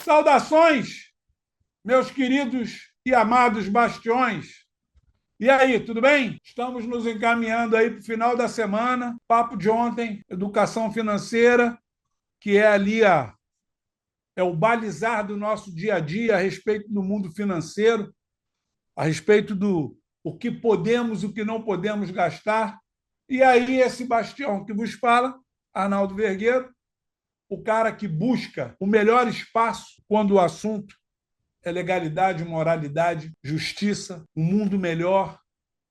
Saudações, meus queridos e amados bastiões. E aí, tudo bem? Estamos nos encaminhando aí para o final da semana. Papo de ontem, educação financeira, que é ali é o balizar do nosso dia a dia a respeito do mundo financeiro, a respeito do o que podemos e o que não podemos gastar. E aí, esse bastião que vos fala, Arnaldo Vergueiro, o cara que busca o melhor espaço quando o assunto é legalidade, moralidade, justiça, um mundo melhor,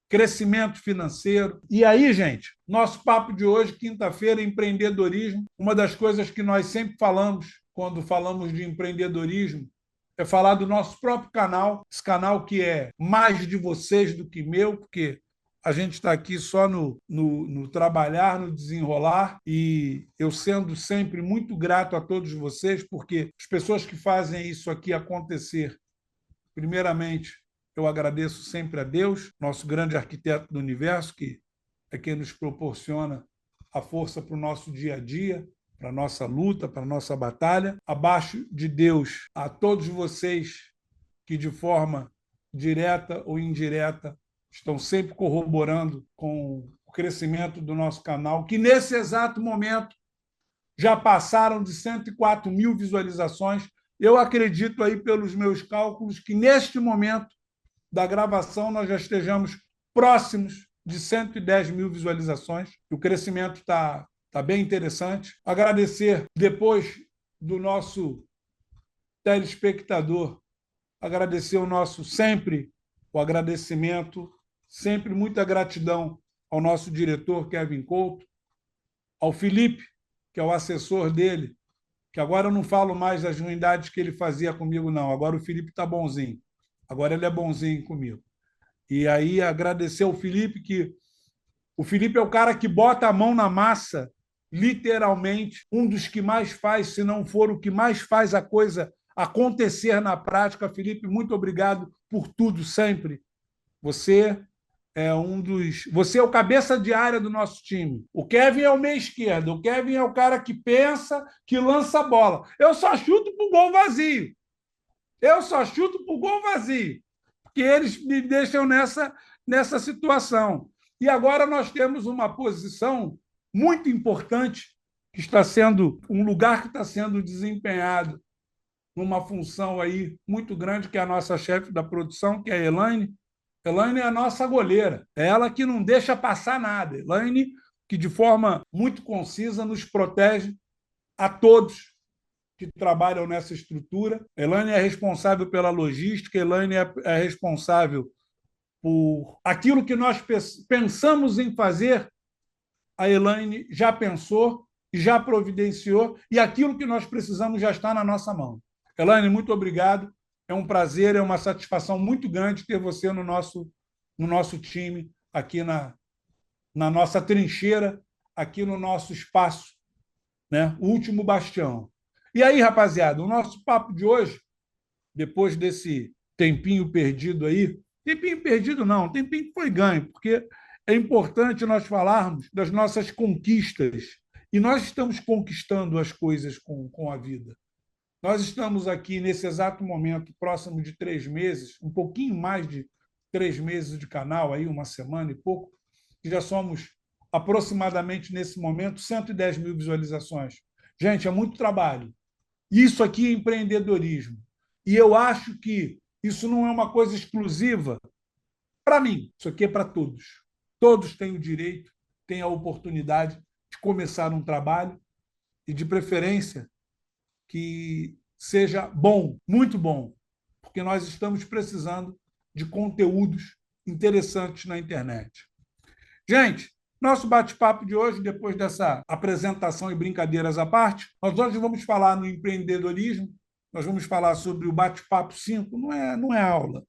crescimento financeiro. E aí, gente, nosso papo de hoje, quinta-feira, empreendedorismo. Uma das coisas que nós sempre falamos quando falamos de empreendedorismo é falar do nosso próprio canal, esse canal que é mais de vocês do que meu, porque a gente está aqui só no trabalhar, no desenrolar, e eu sendo sempre muito grato a todos vocês, porque as pessoas que fazem isso aqui acontecer, primeiramente, eu agradeço sempre a Deus, nosso grande arquiteto do universo, que é quem nos proporciona a força para o nosso dia a dia, para a nossa luta, para a nossa batalha. Abaixo de Deus, a todos vocês que, de forma direta ou indireta, estão sempre corroborando com o crescimento do nosso canal, que nesse exato momento já passaram de 104 mil visualizações. Eu acredito aí, pelos meus cálculos, que neste momento da gravação nós já estejamos próximos de 110 mil visualizações. O crescimento está bem interessante. Agradecer, depois do nosso telespectador, agradecer o agradecimento, sempre muita gratidão ao nosso diretor, Kevin Couto, ao Felipe, que é o assessor dele, que agora eu não falo mais das ruindades que ele fazia comigo, não. Agora o Felipe está bonzinho. Agora ele é bonzinho comigo. E aí agradecer ao Felipe, que o Felipe é o cara que bota a mão na massa, literalmente, um dos que mais faz, se não for o que mais faz a coisa acontecer na prática. Felipe, muito obrigado por tudo sempre. Você Você é o cabeça de área do nosso time. O Kevin é o meia esquerda. O Kevin é o cara que pensa, que lança a bola. Eu só chuto para o gol vazio. Eu só chuto para o gol vazio. Porque eles me deixam nessa situação. E agora nós temos uma posição muito importante, que está sendo um lugar que está sendo desempenhado numa função aí muito grande, que é a nossa chefe da produção, que é a Elaine. Elaine é a nossa goleira, é ela que não deixa passar nada. Elaine, que de forma muito concisa nos protege a todos que trabalham nessa estrutura. Elaine é responsável pela logística, Elaine é responsável por aquilo que nós pensamos em fazer, a Elaine já pensou, já providenciou, e aquilo que nós precisamos já está na nossa mão. Elaine, muito obrigado. É um prazer, é uma satisfação muito grande ter você no nosso time, aqui na nossa trincheira, aqui no nosso espaço, né? O último bastião. E aí, rapaziada, o nosso papo de hoje, depois desse tempinho perdido aí, tempinho perdido não, tempinho que foi ganho, porque é importante nós falarmos das nossas conquistas, e nós estamos conquistando as coisas com a vida. Nós estamos aqui, nesse exato momento, próximo de 3 meses, um pouquinho mais de 3 meses de canal, aí, uma semana e pouco, que já somos aproximadamente, nesse momento, 110 mil visualizações. Gente, é muito trabalho. Isso aqui é empreendedorismo. E eu acho que isso não é uma coisa exclusiva para mim. Isso aqui é para todos. Todos têm o direito, têm a oportunidade de começar um trabalho e, de preferência, que seja bom, muito bom, porque nós estamos precisando de conteúdos interessantes na internet. Gente, nosso bate-papo de hoje, depois dessa apresentação e brincadeiras à parte, nós hoje vamos falar no empreendedorismo, nós vamos falar sobre o bate-papo 5, não é aula,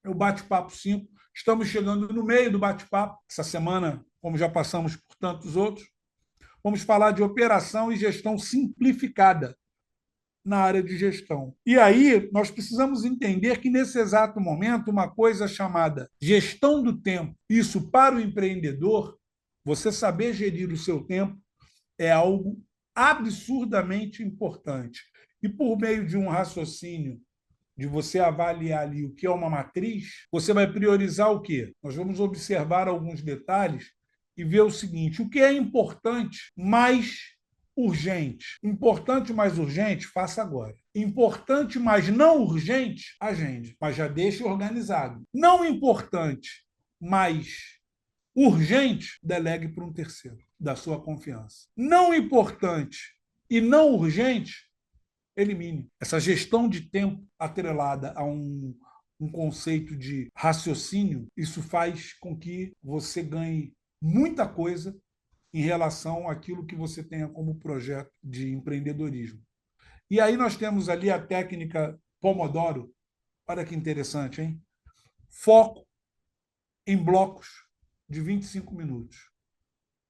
é o bate-papo 5. Estamos chegando no meio do bate-papo, essa semana, como já passamos por tantos outros. Vamos falar de operação e gestão simplificada na área de gestão. E aí nós precisamos entender que, nesse exato momento, uma coisa chamada gestão do tempo, isso para o empreendedor, você saber gerir o seu tempo, é algo absurdamente importante. E por meio de um raciocínio, de você avaliar ali o que é uma matriz, você vai priorizar o quê? Nós vamos observar alguns detalhes e ver o seguinte: o que é importante, mais urgente. Importante, mais urgente, faça agora. Importante, mas não urgente, agende, mas já deixe organizado. Não importante, mas urgente, delegue para um terceiro da sua confiança. Não importante e não urgente, elimine. Essa gestão de tempo atrelada a um conceito de raciocínio, isso faz com que você ganhe muita coisa em relação àquilo que você tenha como projeto de empreendedorismo. E aí nós temos ali a técnica Pomodoro. Olha que interessante, hein? Foco em blocos de 25 minutos.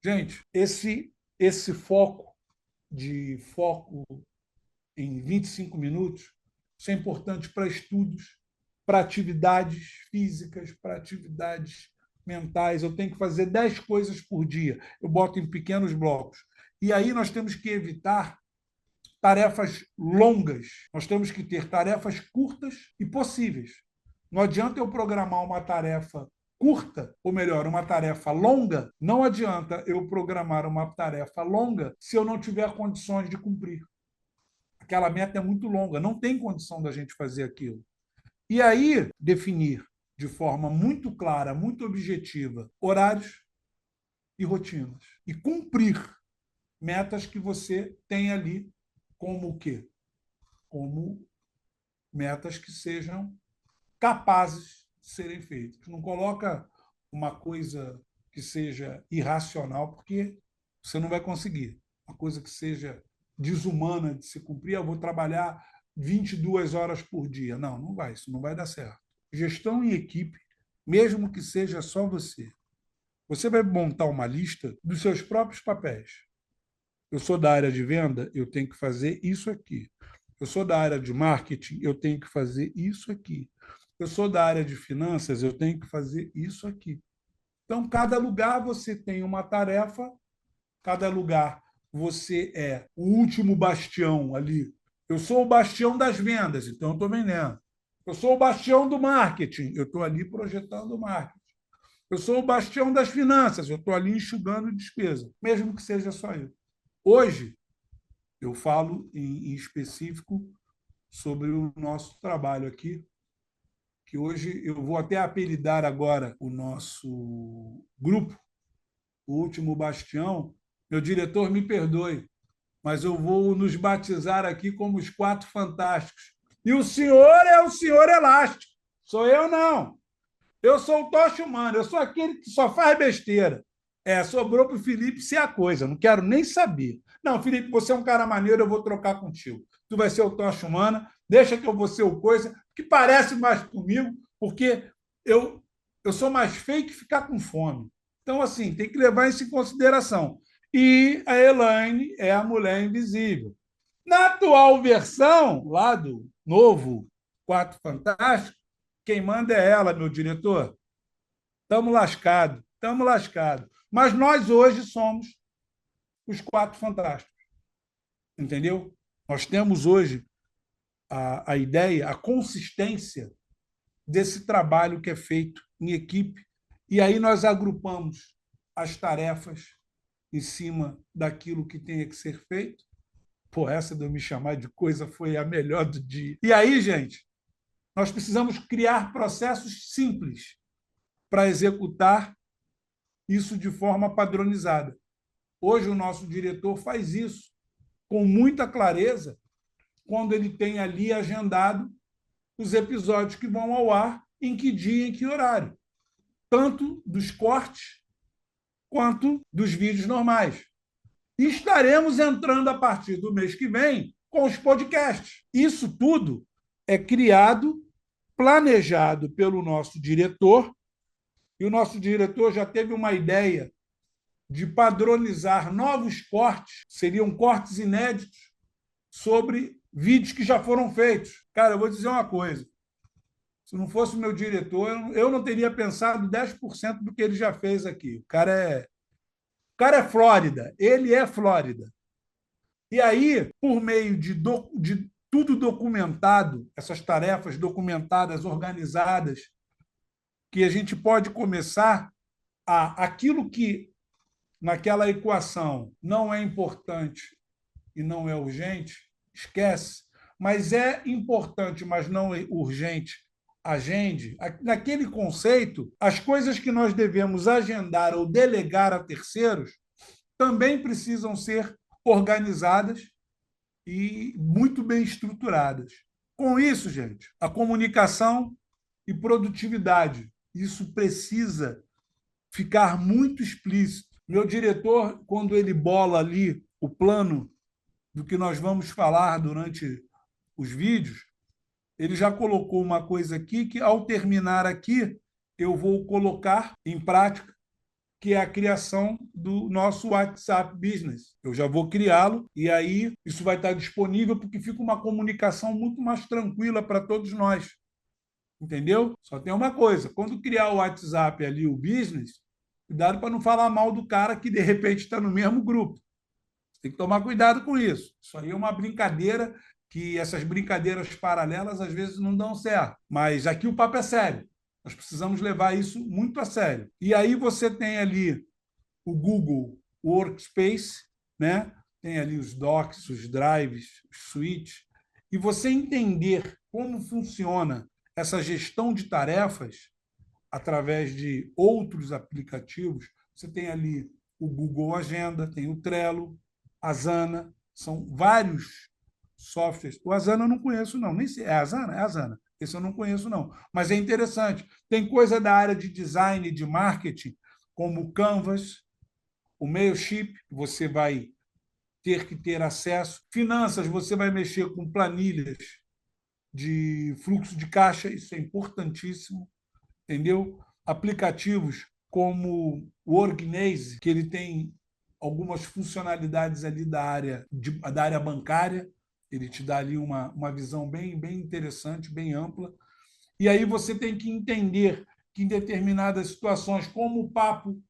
Gente, esse foco em 25 minutos, isso é importante para estudos, para atividades físicas, para atividades mentais. Eu tenho que fazer 10 coisas por dia. Eu boto em pequenos blocos. E aí nós temos que evitar tarefas longas. Nós temos que ter tarefas curtas e possíveis. Não adianta eu programar uma tarefa curta, ou melhor, uma tarefa longa, não adianta eu programar uma tarefa longa se eu não tiver condições de cumprir. Aquela meta é muito longa, não tem condição da gente fazer aquilo. E aí, definir de forma muito clara, muito objetiva, horários e rotinas. E cumprir metas que você tem ali como o quê? Como metas que sejam capazes de serem feitas. Não coloca uma coisa que seja irracional, porque você não vai conseguir. Uma coisa que seja desumana de se cumprir, eu vou trabalhar 22 horas por dia. Não, não vai, isso não vai dar certo. Gestão em equipe, mesmo que seja só você. Você vai montar uma lista dos seus próprios papéis. Eu sou da área de venda, eu tenho que fazer isso aqui. Eu sou da área de marketing, eu tenho que fazer isso aqui. Eu sou da área de finanças, eu tenho que fazer isso aqui. Então, cada lugar você tem uma tarefa, cada lugar você é o último bastião ali. Eu sou o bastião das vendas, então eu estou vendendo. Eu sou o bastião do marketing, eu estou ali projetando o marketing. Eu sou o bastião das finanças, eu estou ali enxugando despesa, mesmo que seja só isso. Hoje, eu falo em específico sobre o nosso trabalho aqui, que hoje eu vou até apelidar agora o nosso grupo, o Último Bastião. Meu diretor me perdoe, mas eu vou nos batizar aqui como os Quatro Fantásticos. E o senhor é o senhor elástico, sou eu não. Eu sou o tocha humano, eu sou aquele que só faz besteira. Sobrou para o Felipe ser a coisa, não quero nem saber. Não, Felipe, você é um cara maneiro, eu vou trocar contigo. Tu vai ser o tocha humana, deixa que eu vou ser o coisa, que parece mais comigo, porque eu sou mais feio que ficar com fome. Então, assim, tem que levar isso em consideração. E a Elaine é a mulher invisível. Na atual versão, lá do novo Quatro Fantásticos, quem manda é ela, meu diretor. Estamos lascados, estamos lascados. Mas nós hoje somos os Quatro Fantásticos. Entendeu? Nós temos hoje a ideia, a consistência desse trabalho que é feito em equipe. E aí nós agrupamos as tarefas em cima daquilo que tenha que ser feito. Pô, essa de eu me chamar de coisa foi a melhor do dia. E aí, gente, nós precisamos criar processos simples para executar isso de forma padronizada. Hoje, o nosso diretor faz isso com muita clareza quando ele tem ali agendado os episódios que vão ao ar, em que dia, em que horário, tanto dos cortes quanto dos vídeos normais. E estaremos entrando a partir do mês que vem com os podcasts. Isso tudo é criado, planejado pelo nosso diretor, e o nosso diretor já teve uma ideia de padronizar novos cortes, seriam cortes inéditos sobre vídeos que já foram feitos. Cara, eu vou dizer uma coisa. Se não fosse o meu diretor, eu não teria pensado 10% do que ele já fez aqui. O cara é Flórida, ele é Flórida. E aí, por meio de tudo documentado, essas tarefas documentadas, organizadas, que a gente pode começar aquilo que naquela equação não é importante e não é urgente, esquece, mas é importante, mas não é urgente, agende. Naquele conceito, as coisas que nós devemos agendar ou delegar a terceiros também precisam ser organizadas e muito bem estruturadas. Com isso, gente, a comunicação e produtividade, isso precisa ficar muito explícito. Meu diretor, quando ele bola ali o plano do que nós vamos falar durante os vídeos, ele já colocou uma coisa aqui que, ao terminar aqui, eu vou colocar em prática, que é a criação do nosso WhatsApp Business. Eu já vou criá-lo e aí isso vai estar disponível porque fica uma comunicação muito mais tranquila para todos nós. Entendeu? Só tem uma coisa: quando criar o WhatsApp ali, o Business, cuidado para não falar mal do cara que de repente está no mesmo grupo. Tem que tomar cuidado com isso. Isso aí é uma brincadeira, que essas brincadeiras paralelas às vezes não dão certo. Mas aqui o papo é sério. Nós precisamos levar isso muito a sério. E aí você tem ali o Google Workspace, né? Tem ali os docs, os drives, os suítes, e você entender como funciona essa gestão de tarefas através de outros aplicativos. Você tem ali o Google Agenda, tem o Trello, Asana, são vários softwares. O Asana eu não conheço, não. Nem sei. É Asana? É Asana. Esse eu não conheço, não. Mas é interessante. Tem coisa da área de design e de marketing, como o Canvas, o Mailchimp, você vai ter que ter acesso. Finanças, você vai mexer com planilhas de fluxo de caixa, isso é importantíssimo, entendeu? Aplicativos como o Organize, que ele tem algumas funcionalidades ali da área bancária, ele te dá ali uma visão bem interessante, bem ampla. E aí você tem que entender que em determinadas situações, como o papo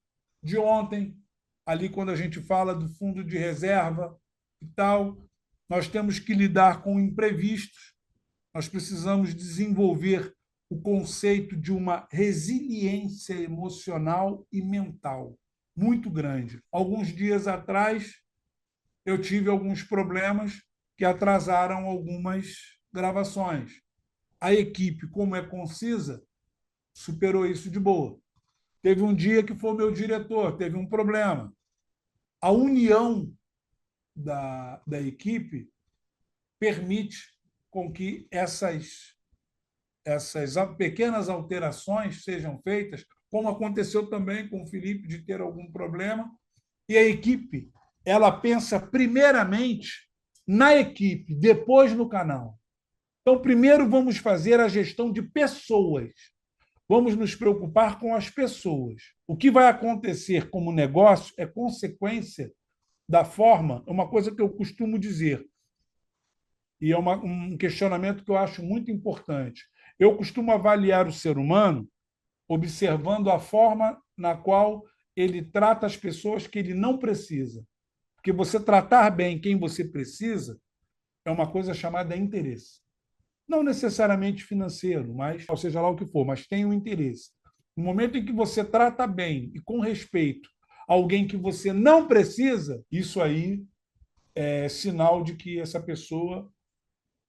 de ontem, ali quando a gente fala do fundo de reserva e tal, nós temos que lidar com imprevistos, nós precisamos desenvolver o conceito de uma resiliência emocional e mental muito grande. Alguns dias atrás, eu tive alguns problemas que atrasaram algumas gravações. A equipe, como é concisa, superou isso de boa. Teve um dia que foi o meu diretor, teve um problema. A união da equipe permite com que essas pequenas alterações sejam feitas, como aconteceu também com o Felipe de ter algum problema, e a equipe ela pensa primeiramente na equipe, depois no canal. Então, primeiro vamos fazer a gestão de pessoas. Vamos nos preocupar com as pessoas. O que vai acontecer como negócio é consequência da forma, é uma coisa que eu costumo dizer, e é um questionamento que eu acho muito importante. Eu costumo avaliar o ser humano observando a forma na qual ele trata as pessoas que ele não precisa. Porque você tratar bem quem você precisa é uma coisa chamada interesse. Não necessariamente financeiro, mas, ou seja lá o que for, mas tem um interesse. No momento em que você trata bem e com respeito alguém que você não precisa, isso aí é sinal de que essa pessoa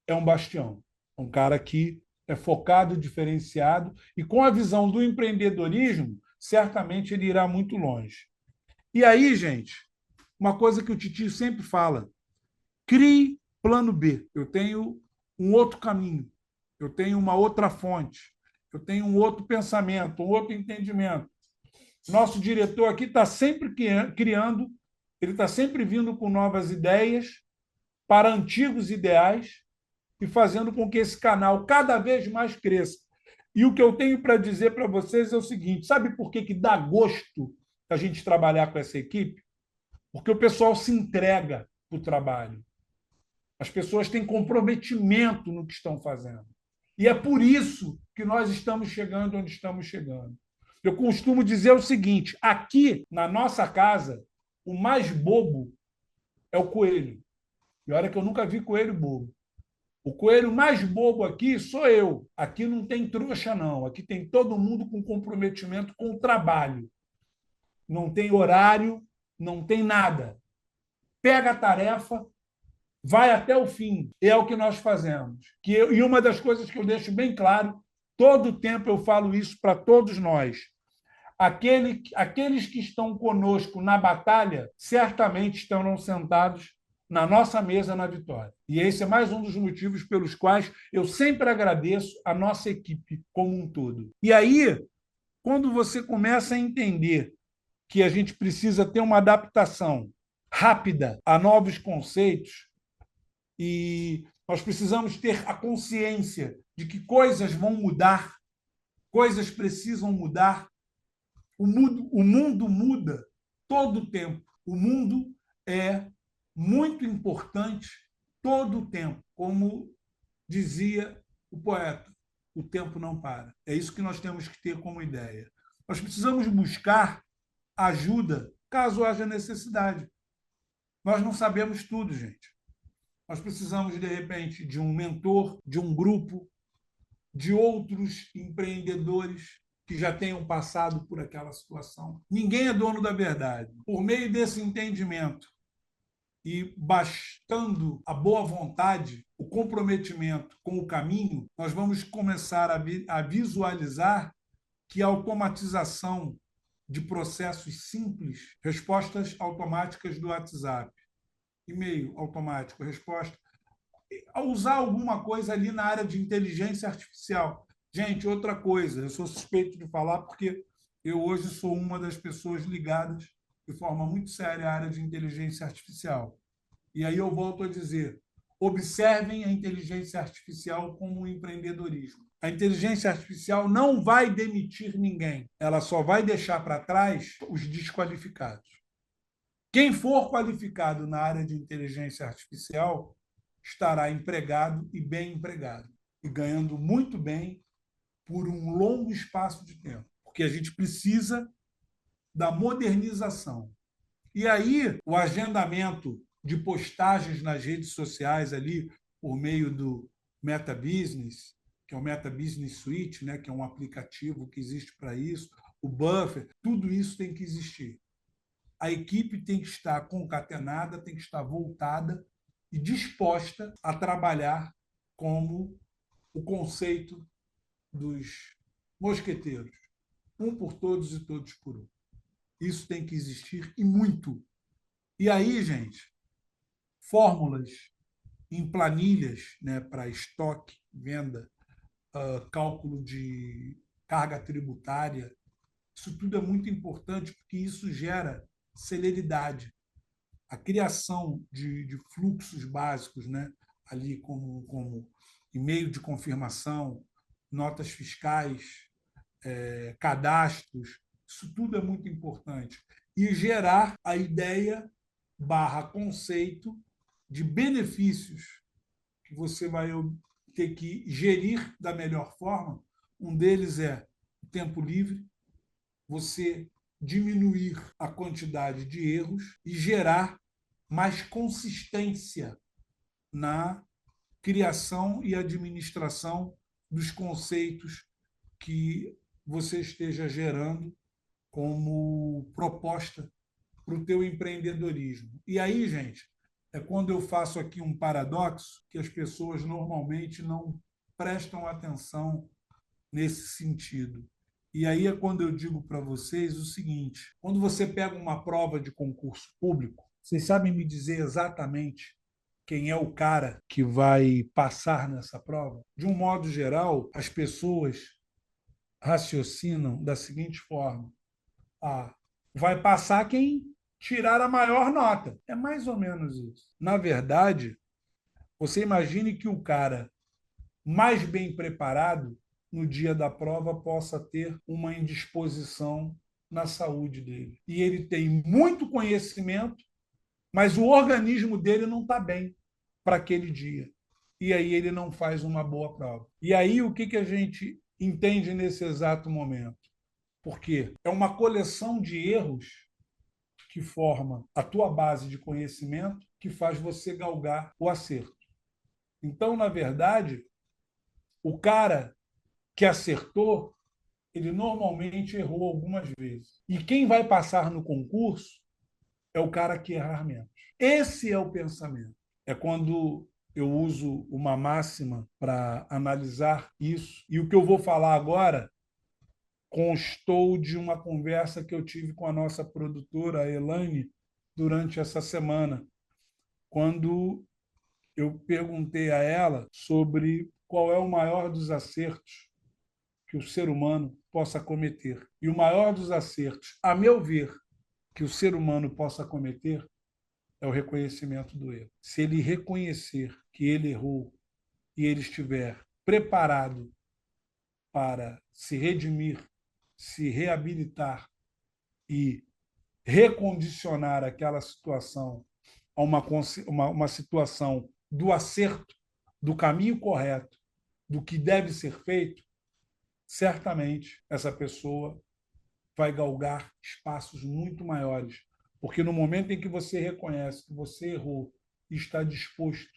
é um bastião, um cara que é focado, diferenciado, e com a visão do empreendedorismo, certamente ele irá muito longe. E aí, gente, uma coisa que o Titio sempre fala: crie plano B. Eu tenho um outro caminho, eu tenho uma outra fonte, eu tenho um outro pensamento, um outro entendimento. Nosso diretor aqui está sempre criando, ele está sempre vindo com novas ideias para antigos ideais e fazendo com que esse canal cada vez mais cresça. E o que eu tenho para dizer para vocês é o seguinte: sabe por que dá gosto a gente trabalhar com essa equipe? Porque o pessoal se entrega para o trabalho. As pessoas têm comprometimento no que estão fazendo. E é por isso que nós estamos chegando onde estamos chegando. Eu costumo dizer o seguinte: aqui na nossa casa, o mais bobo é o coelho. E olha que eu nunca vi coelho bobo. O coelho mais bobo aqui sou eu. Aqui não tem trouxa, não. Aqui tem todo mundo com comprometimento com o trabalho. Não tem horário, não tem nada. Pega a tarefa, vai até o fim. É o que nós fazemos. E uma das coisas que eu deixo bem claro, todo o tempo eu falo isso para todos nós. Aqueles que estão conosco na batalha certamente estarão sentados na nossa mesa na vitória. E esse é mais um dos motivos pelos quais eu sempre agradeço a nossa equipe como um todo. E aí, quando você começa a entender que a gente precisa ter uma adaptação rápida a novos conceitos e nós precisamos ter a consciência de que coisas vão mudar, coisas precisam mudar. O mundo muda todo o tempo. O mundo é muito importante todo o tempo. Como dizia o poeta, o tempo não para. É isso que nós temos que ter como ideia. Nós precisamos buscar ajuda caso haja necessidade. Nós não sabemos tudo, gente. Nós precisamos, de repente, de um mentor, de um grupo, de outros empreendedores que já tenham passado por aquela situação. Ninguém é dono da verdade. Por meio desse entendimento e bastando a boa vontade, o comprometimento com o caminho, nós vamos começar a visualizar que a automatização de processos simples, respostas automáticas do WhatsApp, e-mail automático, resposta, a usar alguma coisa ali na área de inteligência artificial. Gente, outra coisa, eu sou suspeito de falar porque eu hoje sou uma das pessoas ligadas de forma muito séria à área de inteligência artificial. E aí eu volto a dizer, observem a inteligência artificial como um empreendedorismo. A inteligência artificial não vai demitir ninguém, ela só vai deixar para trás os desqualificados. Quem for qualificado na área de inteligência artificial estará empregado e bem empregado, e ganhando muito bem por um longo espaço de tempo, porque a gente precisa da modernização. E aí, o agendamento de postagens nas redes sociais ali, por meio do Meta Business, que é o Meta Business Suite, né, que é um aplicativo que existe para isso, o Buffer, tudo isso tem que existir. A equipe tem que estar concatenada, tem que estar voltada e disposta a trabalhar como o conceito dos mosqueteiros, um por todos e todos por um. Isso tem que existir e muito. E aí, gente, fórmulas em planilhas, né, para estoque, venda, cálculo de carga tributária, isso tudo é muito importante porque isso gera celeridade. A criação de fluxos básicos, né, ali como e-mail de confirmação, notas fiscais, cadastros, isso tudo é muito importante. E gerar a ideia barra conceito de benefícios que você vai ter que gerir da melhor forma. Um deles é o tempo livre, você diminuir a quantidade de erros e gerar mais consistência na criação e administração dos conceitos que você esteja gerando como proposta para o teu empreendedorismo. E aí, gente, é quando eu faço aqui um paradoxo que as pessoas normalmente não prestam atenção nesse sentido. E aí é quando eu digo para vocês o seguinte: quando você pega uma prova de concurso público, vocês sabem me dizer exatamente quem é o cara que vai passar nessa prova? De um modo geral, as pessoas raciocinam da seguinte forma: ah, vai passar quem tirar a maior nota. É mais ou menos isso. Na verdade, você imagine que o cara mais bem preparado no dia da prova possa ter uma indisposição na saúde dele. E ele tem muito conhecimento, mas o organismo dele não está bem para aquele dia. E aí ele não faz uma boa prova. E aí o que a gente entende nesse exato momento? Porque é uma coleção de erros que forma a tua base de conhecimento que faz você galgar o acerto. Então, na verdade, o cara que acertou, ele normalmente errou algumas vezes. E quem vai passar no concurso é o cara que errar menos. Esse é o pensamento. É quando eu uso uma máxima para analisar isso. E o que eu vou falar agora constou de uma conversa que eu tive com a nossa produtora, a Elaine, durante essa semana, quando eu perguntei a ela sobre qual é o maior dos acertos que o ser humano possa cometer. E o maior dos acertos, a meu ver, que o ser humano possa cometer é o reconhecimento do erro. Se ele reconhecer que ele errou e ele estiver preparado para se redimir, se reabilitar e recondicionar aquela situação a uma situação do acerto, do caminho correto, do que deve ser feito, certamente essa pessoa vai galgar espaços muito maiores. Porque no momento em que você reconhece que você errou e está disposto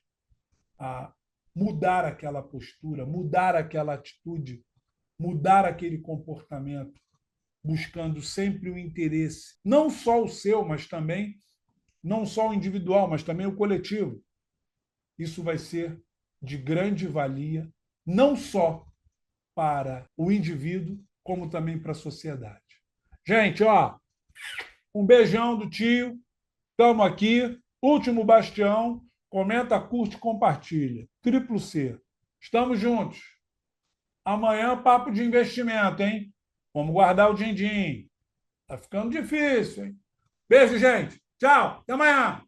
a mudar aquela postura, mudar aquela atitude, mudar aquele comportamento, buscando sempre o interesse, não só o seu, mas também, não só o individual, mas também o coletivo. Isso vai ser de grande valia, não só para o indivíduo, como também para a sociedade. Gente, ó, um beijão do tio. Estamos aqui. Último bastião. Comenta, curte, compartilha. Triplo C. Estamos juntos. Amanhã, papo de investimento, hein? Vamos guardar o din-din. Tá ficando difícil, hein? Beijo, gente. Tchau. Até amanhã.